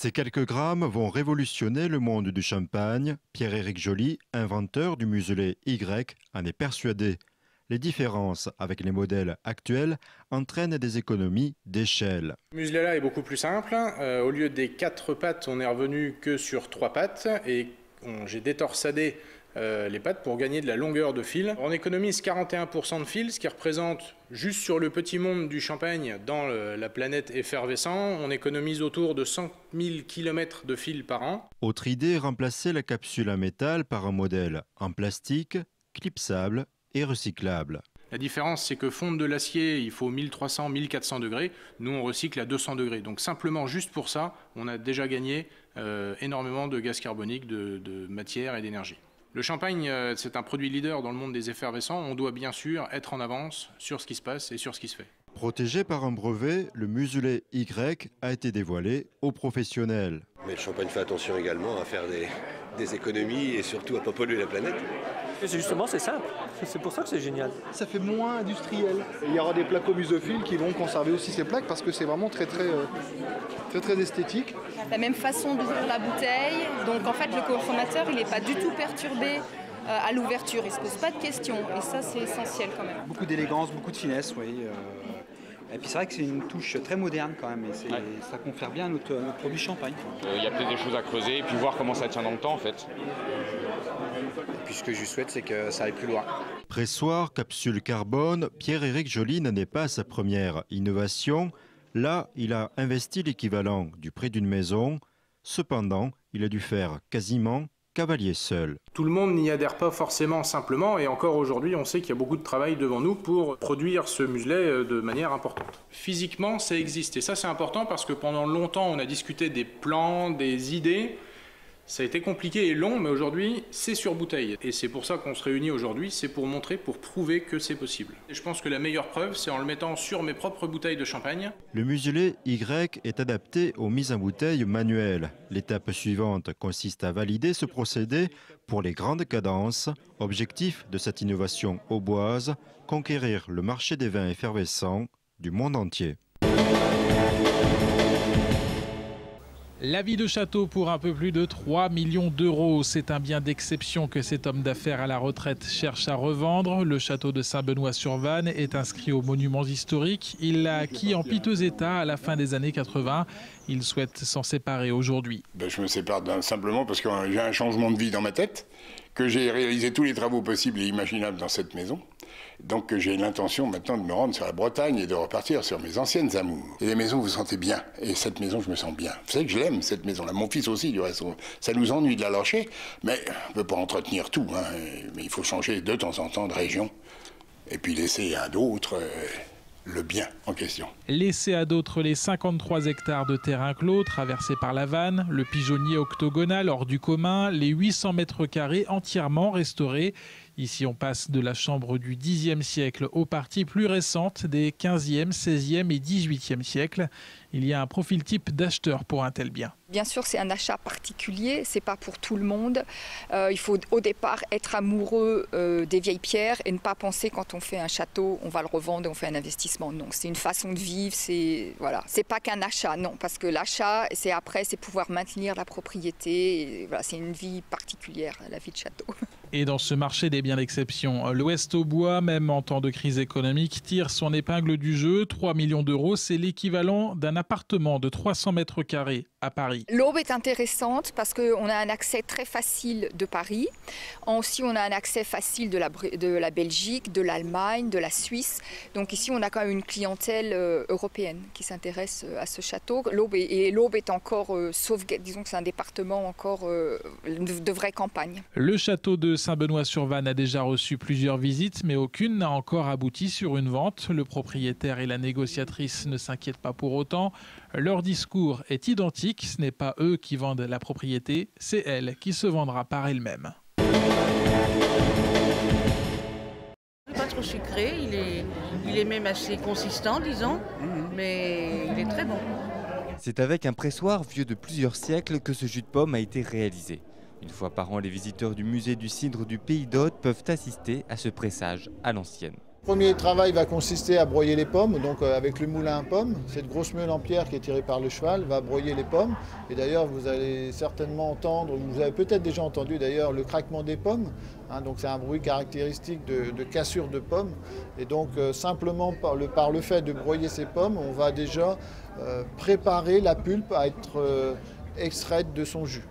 Ces quelques grammes vont révolutionner le monde du champagne. Pierre-Éric Joly, inventeur du muselet Y, en est persuadé. Les différences avec les modèles actuels entraînent des économies d'échelle. Le muselet là est beaucoup plus simple. Au lieu des 4 pattes, on est revenu que sur 3 pattes et j'ai détorsadé les pattes pour gagner de la longueur de fil. On économise 41% de fil, ce qui représente, juste sur le petit monde du champagne, dans la planète effervescent, on économise autour de 100 000 km de fil par an. Autre idée, remplacer la capsule en métal par un modèle en plastique, clipsable et recyclable. La différence, c'est que fondre de l'acier, il faut 1300-1400 degrés. Nous, on recycle à 200 degrés. Donc simplement, juste pour ça, on a déjà gagné énormément de gaz carbonique, de matière et d'énergie. Le champagne, c'est un produit leader dans le monde des effervescents. On doit bien sûr être en avance sur ce qui se passe et sur ce qui se fait. Protégé par un brevet, le muselet Y a été dévoilé aux professionnels. Mais le champagne fait attention également à faire des économies et surtout à ne pas polluer la planète. Justement, c'est simple. C'est pour ça que c'est génial. Ça fait moins industriel. Et il y aura des plaques au museauphile qui vont conserver aussi ces plaques parce que c'est vraiment très esthétique. La même façon d'ouvrir la bouteille. Donc en fait, le consommateur, il n'est pas du tout perturbé à l'ouverture. Il ne se pose pas de questions. Et ça, c'est essentiel quand même. Beaucoup d'élégance, beaucoup de finesse, oui. Et puis c'est vrai que c'est une touche très moderne quand même. Et ça confère bien à notre produit champagne. Il y a peut-être des choses à creuser et puis voir comment ça tient dans le temps en fait. Et puis ce que je souhaite, c'est que ça aille plus loin. Pressoir, capsule carbone, Pierre-Éric Joly n'en est pas à sa première innovation. Là, il a investi l'équivalent du prix d'une maison. Cependant, il a dû faire quasiment cavalier seul. Tout le monde n'y adhère pas forcément simplement et encore aujourd'hui, on sait qu'il y a beaucoup de travail devant nous pour produire ce muselet de manière importante. Physiquement, ça existe et ça c'est important parce que pendant longtemps, on a discuté des plans, des idées. Ça a été compliqué et long, mais aujourd'hui, c'est sur bouteille. Et c'est pour ça qu'on se réunit aujourd'hui, c'est pour montrer, pour prouver que c'est possible. Et je pense que la meilleure preuve, c'est en le mettant sur mes propres bouteilles de champagne. Le muselet Y est adapté aux mises en bouteille manuelles. L'étape suivante consiste à valider ce procédé pour les grandes cadences. Objectif de cette innovation auboise, conquérir le marché des vins effervescents du monde entier. La vie de château pour un peu plus de 3 millions d'euros. C'est un bien d'exception que cet homme d'affaires à la retraite cherche à revendre. Le château de Saint-Benoît-sur-Vanne est inscrit aux monuments historiques. Il l'a acquis en piteux état à la fin des années 80. Il souhaite s'en séparer aujourd'hui. Je me sépare simplement parce que j'ai un changement de vie dans ma tête, que j'ai réalisé tous les travaux possibles et imaginables dans cette maison. Donc j'ai l'intention maintenant de me rendre sur la Bretagne et de repartir sur mes anciennes amours. Et les maisons, vous vous sentez bien. Et cette maison, je me sens bien. Vous savez que je l'aime, cette maison-là. Mon fils aussi, du reste. Ça nous ennuie de la lâcher, mais on ne peut pas entretenir tout. Mais il faut changer de temps en temps de région. Et puis laisser à d'autres le bien en question. Laisser à d'autres les 53 hectares de terrain clos traversés par la Vanne, le pigeonnier octogonal hors du commun, les 800 mètres carrés entièrement restaurés. Ici, on passe de la chambre du Xe siècle aux parties plus récentes des 15e, 16e et 18e siècles. Il y a un profil type d'acheteur pour un tel bien. Bien sûr, c'est un achat particulier, c'est pas pour tout le monde. Il faut au départ être amoureux des vieilles pierres et ne pas penser quand on fait un château, on va le revendre et on fait un investissement. Non, c'est une façon de vivre, c'est pas qu'un achat, non, parce que l'achat, c'est pouvoir maintenir la propriété. Et voilà, c'est une vie particulière, la vie de château. Et dans ce marché des biens d'exception, l'Ouest au bois, même en temps de crise économique, tire son épingle du jeu. 3 millions d'euros, c'est l'équivalent d'un appartement de 300 mètres carrés à Paris. L'Aube est intéressante parce qu'on a un accès très facile de Paris. Aussi, on a un accès facile de la Belgique, de l'Allemagne, de la Suisse. Donc ici, on a quand même une clientèle européenne qui s'intéresse à ce château. L'Aube est encore sauvegardé. Disons que c'est un département encore de vraie campagne. Le château de Saint-Benoît-sur-Vanne a déjà reçu plusieurs visites, mais aucune n'a encore abouti sur une vente. Le propriétaire et la négociatrice ne s'inquiètent pas pour autant. Leur discours est identique. Ce n'est pas eux qui vendent la propriété, c'est elle qui se vendra par elle-même. Pas trop sucré, il est même assez consistant, disons, mais il est très bon. C'est avec un pressoir vieux de plusieurs siècles que ce jus de pomme a été réalisé. Une fois par an, les visiteurs du musée du cidre du Pays d'Aude peuvent assister à ce pressage à l'ancienne. Le premier travail va consister à broyer les pommes, donc avec le moulin à pommes. Cette grosse meule en pierre qui est tirée par le cheval va broyer les pommes. Et d'ailleurs, vous allez certainement entendre, vous avez peut-être déjà entendu d'ailleurs le craquement des pommes. Donc c'est un bruit caractéristique de cassure de pommes. Et donc simplement par le fait de broyer ces pommes, on va déjà préparer la pulpe à être extraite de son jus.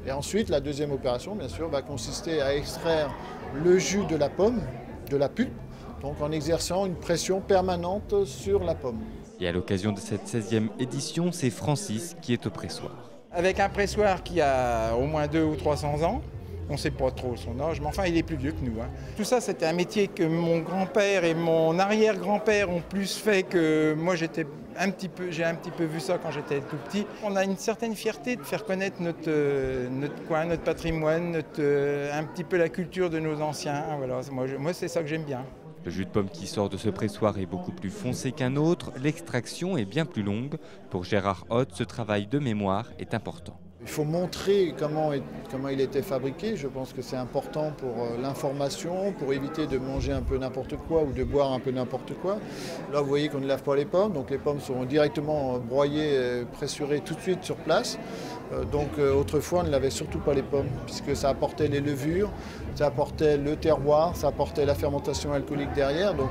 Et ensuite, la deuxième opération, bien sûr, va consister à extraire le jus de la pomme, de la pulpe, donc en exerçant une pression permanente sur la pomme. Et à l'occasion de cette 16e édition, c'est Francis qui est au pressoir. Avec un pressoir qui a au moins 200 ou 300 ans, on ne sait pas trop son âge, mais enfin il est plus vieux que nous. Tout ça, c'était un métier que mon grand-père et mon arrière-grand-père ont plus fait que moi. J'ai un petit peu vu ça quand j'étais tout petit. On a une certaine fierté de faire connaître notre coin, notre patrimoine, un petit peu la culture de nos anciens. Voilà, moi c'est ça que j'aime bien. Le jus de pomme qui sort de ce pressoir est beaucoup plus foncé qu'un autre. L'extraction est bien plus longue. Pour Gérard Hoth, ce travail de mémoire est important. Il faut montrer comment il était fabriqué. Je pense que c'est important pour l'information, pour éviter de manger un peu n'importe quoi ou de boire un peu n'importe quoi. Là, vous voyez qu'on ne lave pas les pommes, donc les pommes seront directement broyées, pressurées tout de suite sur place. Donc autrefois, on ne lavait surtout pas les pommes, puisque ça apportait les levures, ça apportait le terroir, ça apportait la fermentation alcoolique derrière, donc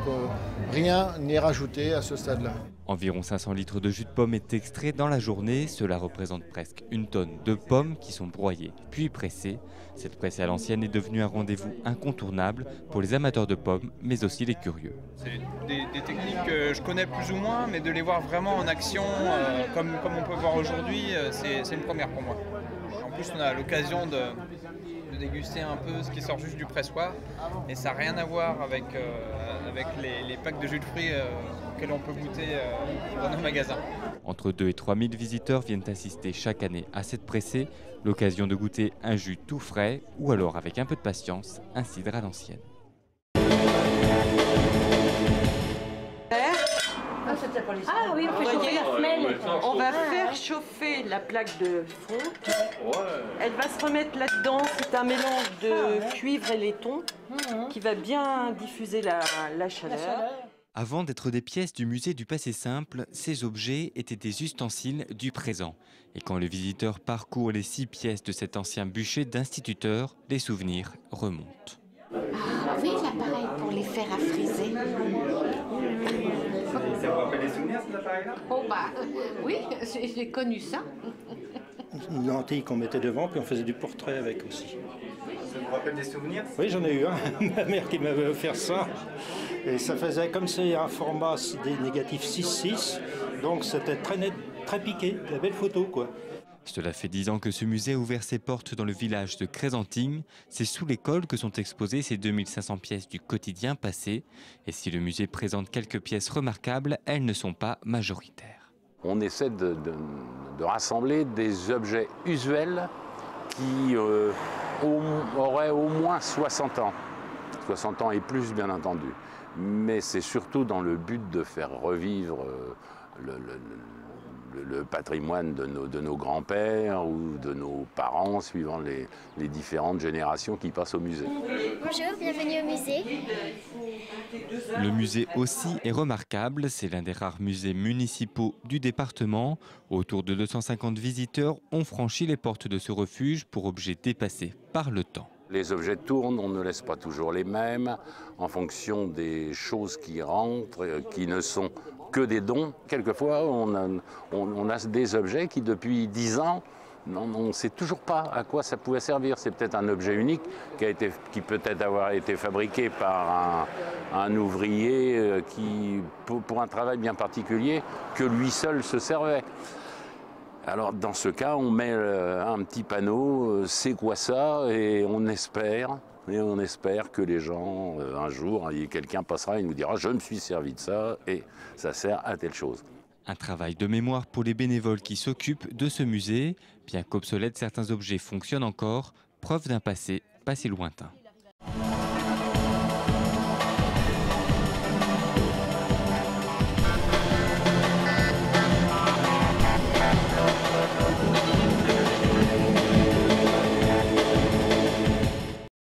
rien n'est rajouté à ce stade-là. Environ 500 litres de jus de pomme est extrait dans la journée. Cela représente presque une tonne de pommes qui sont broyées puis pressées. Cette presse à l'ancienne est devenue un rendez-vous incontournable pour les amateurs de pommes, mais aussi les curieux. C'est des techniques que je connais plus ou moins, mais de les voir vraiment en action, comme on peut voir aujourd'hui, c'est une première pour moi. En plus, on a l'occasion de déguster un peu ce qui sort juste du pressoir, et ça n'a rien à voir avec les packs de jus de fruits auxquels on peut goûter dans nos magasins. Entre 2 et 3 000 visiteurs viennent assister chaque année à cette pressée, l'occasion de goûter un jus tout frais ou alors avec un peu de patience, un cidre à l'ancienne. Ah oui, on fait chauffer la semelle. On va faire chauffer la plaque de fond. Elle va se remettre là-dedans. C'est un mélange de cuivre et laiton qui va bien diffuser la chaleur. Avant d'être des pièces du musée du passé simple, ces objets étaient des ustensiles du présent. Et quand le visiteur parcourt les 6 pièces de cet ancien bûcher d'instituteur, les souvenirs remontent. Ah oui, l'appareil pour les faire à friser. Ça vous rappelle des souvenirs, cet appareil-là? Oh bah oui, j'ai connu ça. Une lentille qu'on mettait devant, puis on faisait du portrait avec aussi. Ça vous rappelle des souvenirs? Oui, j'en ai eu un. Ma mère qui m'avait offert ça. Et ça faisait, comme c'est un format des négatifs 6:6, donc c'était très net, très piqué, de la belle photo, quoi. Cela fait 10 ans que ce musée a ouvert ses portes dans le village de Crézantignes. C'est sous l'école que sont exposées ces 2500 pièces du quotidien passé. Et si le musée présente quelques pièces remarquables, elles ne sont pas majoritaires. On essaie de rassembler des objets usuels qui auraient au moins 60 ans. 60 ans et plus, bien entendu. Mais c'est surtout dans le but de faire revivre le patrimoine de nos grands-pères ou de nos parents, suivant les différentes générations qui passent au musée. Bonjour, bienvenue au musée. Le musée aussi est remarquable, c'est l'un des rares musées municipaux du département. Autour de 250 visiteurs ont franchi les portes de ce refuge pour objets dépassés par le temps. Les objets tournent, on ne laisse pas toujours les mêmes, en fonction des choses qui rentrent, qui ne sont que des dons. Quelquefois, on a des objets qui, depuis 10 ans, on ne sait toujours pas à quoi ça pouvait servir. C'est peut-être un objet unique qui peut-être avoir été fabriqué par un ouvrier pour un travail bien particulier, que lui seul se servait. Alors dans ce cas, on met un petit panneau, c'est quoi ça, et on espère que les gens, un jour, quelqu'un passera et nous dira « je me suis servi de ça et ça sert à telle chose ». Un travail de mémoire pour les bénévoles qui s'occupent de ce musée. Bien qu'obsolètes, certains objets fonctionnent encore, preuve d'un passé pas si lointain.